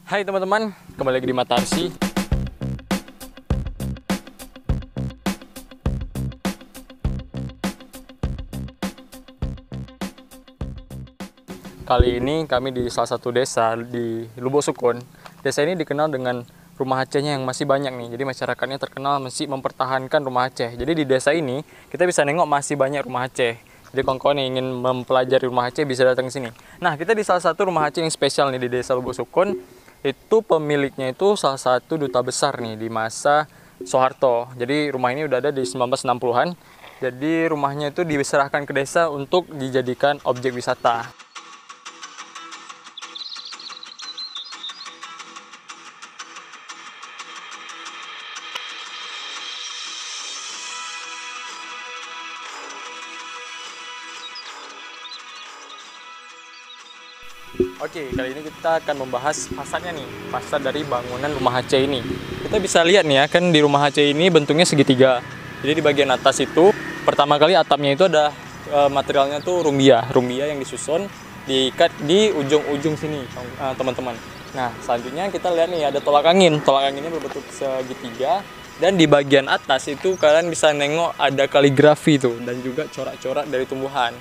Hai teman-teman, kembali lagi di Matarsi. Kali ini kami di salah satu desa di Lubuk Sukun. Desa ini dikenal dengan rumah Acehnya yang masih banyak nih. Jadi masyarakatnya terkenal masih mempertahankan rumah Aceh. Jadi di desa ini kita bisa nengok masih banyak rumah Aceh. Jadi kawan-kawan yang ingin mempelajari rumah Aceh bisa datang ke sini. Nah, kita di salah satu rumah Aceh yang spesial nih di desa Lubuk Sukun. Itu pemiliknya itu salah satu duta besar nih di masa Soeharto. Jadi rumah ini udah ada di 1960-an. Jadi rumahnya itu diserahkan ke desa untuk dijadikan objek wisata. Oke, kali ini kita akan membahas fasadnya nih, fasad dari bangunan rumah Aceh ini. Kita bisa lihat nih ya, kan di rumah Aceh ini bentuknya segitiga. Jadi di bagian atas itu, pertama kali atapnya itu ada materialnya tuh rumbia yang disusun, diikat di ujung-ujung sini, teman-teman. Nah, selanjutnya kita lihat nih ada tolak angin. Tolak anginnya berbentuk segitiga, dan di bagian atas itu kalian bisa nengok ada kaligrafi tuh, dan juga corak-corak dari tumbuhan.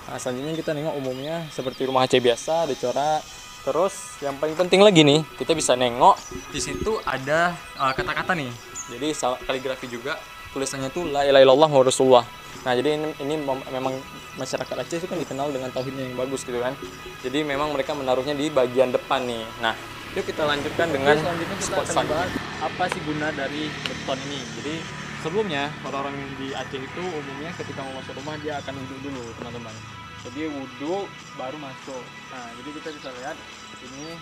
Nah, selanjutnya kita nengok umumnya seperti rumah Aceh biasa, ada corak. Terus yang paling penting lagi nih, kita bisa nengok di situ ada kata-kata nih. Jadi kaligrafi juga, tulisannya tuh la ilaha illallah Muhammadur Rasulullah. Nah, jadi ini memang masyarakat Aceh itu kan dikenal dengan tauhidnya yang bagus gitu kan. Jadi memang mereka menaruhnya di bagian depan nih. Nah, yuk kita lanjutkan dengan spot selanjutnya. Apa sih guna dari beton ini? Jadi sebelumnya orang-orang di Aceh itu umumnya ketika mau masuk rumah dia akan wudhu dulu, teman-teman. Jadi wudhu baru masuk. Nah, jadi kita bisa lihat ini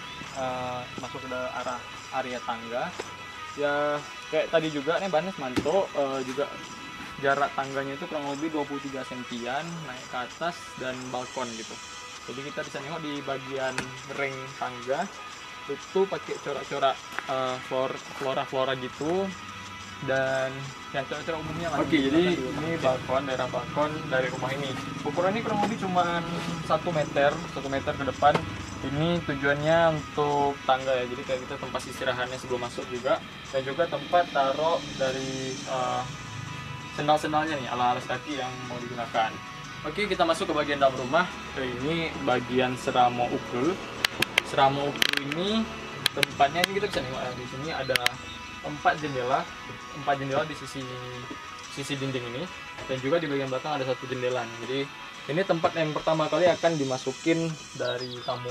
masuk ke arah area tangga. Ya kayak tadi juga nih Banes Manto juga jarak tangganya itu kurang lebih 23 sentian naik ke atas dan balkon gitu. Jadi kita bisa nengok di bagian ring tangga itu pakai corak-corak flora gitu. Dan ya corak-corak umumnya lah. Oke, jadi ini daerah balkon dari rumah ini. Ukurannya kurang lebih cuma 1 meter ke depan. Ini tujuannya untuk tangga ya. Jadi kayak kita tempat istirahatnya sebelum masuk juga, dan juga tempat taruh dari sendal-sendalnya nih, alas kaki yang mau digunakan. Oke, kita masuk ke bagian dalam rumah. Ini bagian seramo ukul. Seramo ukul ini tempatnya ini kita bisa nengok ya. Di sini ada 4 jendela di sisi dinding ini, dan juga di bagian belakang ada 1 jendela. Jadi ini tempat yang pertama kali akan dimasukin dari tamu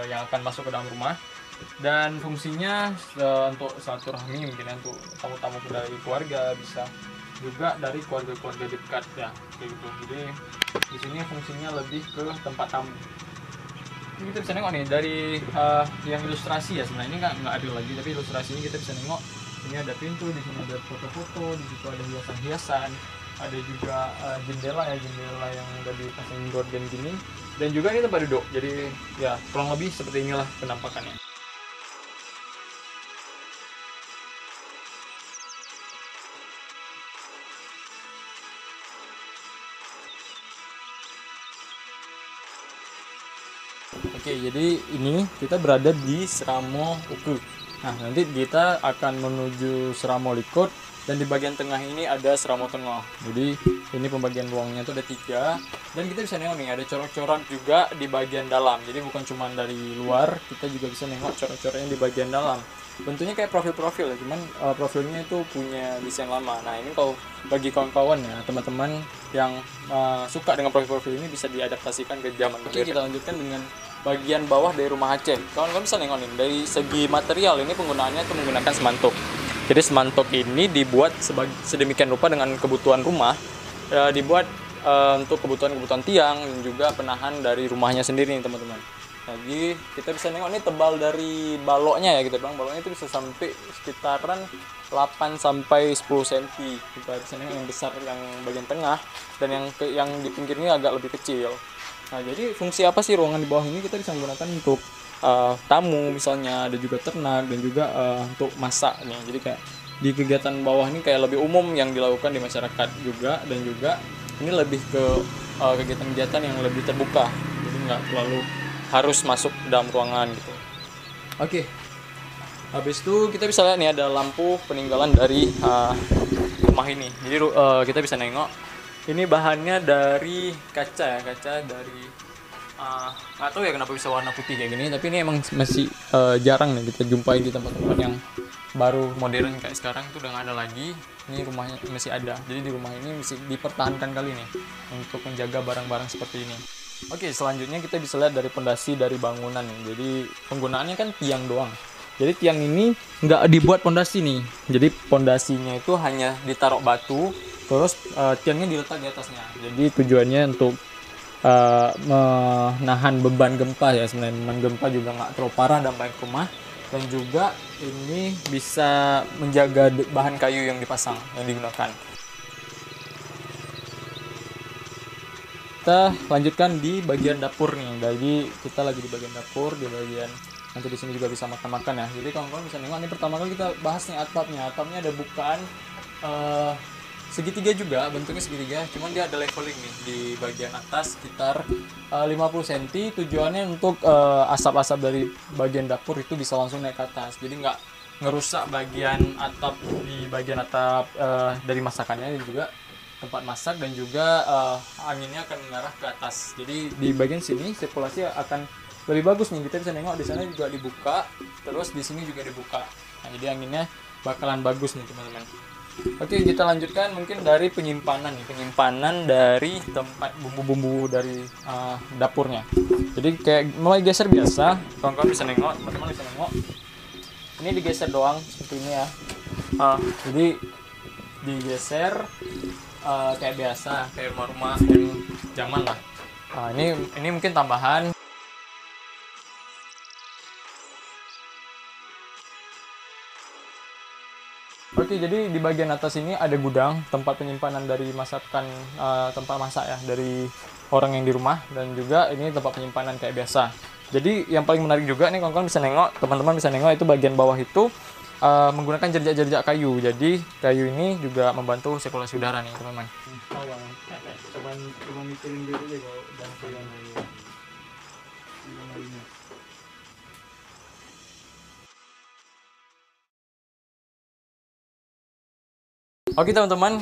yang akan masuk ke dalam rumah, dan fungsinya untuk silaturahmi mungkin ya, untuk tamu-tamu dari keluarga, bisa juga dari keluarga-keluarga dekat ya kayak gitu. Jadi di sini fungsinya lebih ke tempat tamu. Ini kita bisa nengok nih dari yang ilustrasi ya, sebenarnya ini nggak adil lagi, tapi ilustrasinya kita bisa nengok. Ini ada pintu, di sini ada foto-foto, di situ ada hiasan-hiasan, ada juga jendela yang udah dipasang gorden gini, dan juga ini tempat duduk. Jadi ya kurang lebih seperti inilah penampakannya. Oke, jadi ini kita berada di Seramo Uku. Nah, nanti kita akan menuju Seramo Likut, dan di bagian tengah ini ada Seramo Tengah. Jadi ini pembagian ruangnya itu ada 3, dan kita bisa nengok nih ada corak-corak juga di bagian dalam. Jadi bukan cuma dari luar, kita juga bisa nengok corak-coraknya di bagian dalam. Bentuknya kayak profil-profil ya, cuman profilnya itu punya desain lama. Nah, ini kalau bagi kawan-kawan ya, teman-teman yang suka dengan profil-profil ini bisa diadaptasikan ke zaman modern. Oke, kita lanjutkan dengan bagian bawah dari rumah Aceh. Kawan-kawan bisa nengok nih, dari segi material ini penggunaannya itu menggunakan semantok. Jadi semantok ini dibuat sedemikian rupa dengan kebutuhan rumah, dibuat untuk kebutuhan tiang dan juga penahan dari rumahnya sendiri nih teman-teman. Jadi kita bisa nengok nih tebal dari baloknya ya, kita bilang baloknya itu bisa sampai sekitaran 8 sampai 10 cm. Kita bisa nengok yang besar yang bagian tengah, dan yang di pinggir ini agak lebih kecil. Nah, jadi fungsi apa sih ruangan di bawah ini? Kita bisa menggunakan untuk tamu misalnya, ada juga ternak, dan juga untuk masak nih. Jadi kayak di kegiatan bawah ini kayak lebih umum yang dilakukan di masyarakat juga, dan juga ini lebih ke kegiatan-kegiatan yang lebih terbuka. Jadi nggak terlalu harus masuk dalam ruangan gitu. Oke, Habis itu kita bisa lihat nih ada lampu peninggalan dari rumah ini. Jadi kita bisa nengok ini bahannya dari kaca ya, kaca dari nggak tahu ya kenapa bisa warna putih kayak gini, tapi ini emang masih jarang nih kita jumpai di tempat-tempat yang baru modern kayak sekarang itu udah nggak ada lagi. Ini rumahnya masih ada, jadi di rumah ini masih dipertahankan kali nih untuk menjaga barang-barang seperti ini. Oke, selanjutnya kita bisa lihat dari pondasi dari bangunan nih. Jadi penggunaannya kan tiang doang. Jadi tiang ini nggak dibuat pondasi nih. Jadi pondasinya itu hanya ditaruh batu, terus tiangnya diletak di atasnya. Jadi tujuannya untuk menahan beban gempa ya. Sebenarnya beban gempa juga nggak terlalu parah dampak rumah. Dan juga ini bisa menjaga bahan kayu yang dipasang, yang digunakan. Kita lanjutkan di bagian dapur nih. Jadi kita lagi di bagian dapur, di bagian nanti di sini juga bisa makan-makan ya. Jadi kawan-kawan bisa nengok, ini pertama kali kita bahas nih atapnya. Atapnya ada bukaan segitiga juga, bentuknya segitiga, cuman dia ada leveling nih di bagian atas sekitar 50 cm. Tujuannya untuk asap-asap dari bagian dapur itu bisa langsung naik ke atas. Jadi nggak ngerusak bagian atap di bagian atap dari masakannya, dan juga tempat masak, dan juga anginnya akan mengarah ke atas. Jadi di bagian sini sirkulasi akan lebih bagus nih. Kita bisa nengok di sana juga dibuka, terus di sini juga dibuka. Nah, jadi anginnya bakalan bagus nih teman-teman. Oke, kita lanjutkan mungkin dari penyimpanan nih, penyimpanan dari tempat bumbu-bumbu dari dapurnya. Jadi kayak mulai geser biasa, kawan-kawan bisa nengok, teman-teman bisa nengok. Ini digeser doang seperti ini ya. Jadi digeser kayak biasa, kayak rumah-rumah yang zaman lah. Ini mungkin tambahan. Oke, jadi di bagian atas ini ada gudang, tempat penyimpanan dari masakan, tempat masak ya, dari orang yang di rumah, dan juga ini tempat penyimpanan kayak biasa. Jadi yang paling menarik juga nih kawan-kawan bisa nengok, teman-teman bisa nengok itu bagian bawah itu menggunakan jerjak-jerjak kayu. Jadi kayu ini juga membantu sirkulasi udara nih teman-teman. Coba mikirin dulu deh kalau udah kayak Oke teman-teman,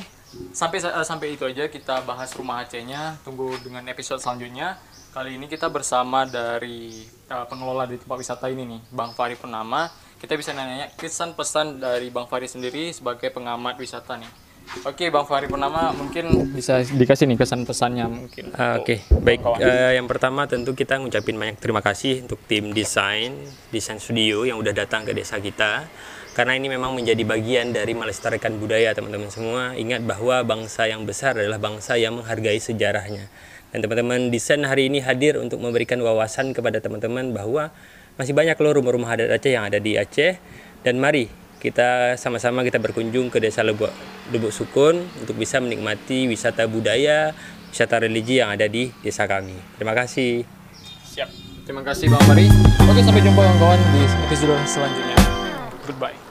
sampai itu aja kita bahas rumah Aceh-nya. Tunggu dengan episode selanjutnya. Kali ini kita bersama dari pengelola di tempat wisata ini nih, Bang Fahri Purnama. Kita bisa nanya kesan pesan dari Bang Fahri sendiri sebagai pengamat wisata nih. Oke, Bang Fahri Purnama mungkin bisa dikasih nih kesan pesannya mungkin. Oke, baik. Yang pertama tentu kita ngucapin banyak terima kasih untuk tim desain studio yang udah datang ke desa kita. Karena ini memang menjadi bagian dari melestarikan budaya teman-teman semua. Ingat bahwa bangsa yang besar adalah bangsa yang menghargai sejarahnya. Dan teman-teman desain hari ini hadir untuk memberikan wawasan kepada teman-teman bahwa masih banyak loh rumah-rumah adat Aceh yang ada di Aceh. Dan mari kita sama-sama kita berkunjung ke desa Lubuk Sukun untuk bisa menikmati wisata budaya, wisata religi yang ada di desa kami. Terima kasih. Siap. Terima kasih Bang Fahri. Oke, sampai jumpa kawan-kawan di episode selanjutnya. Goodbye.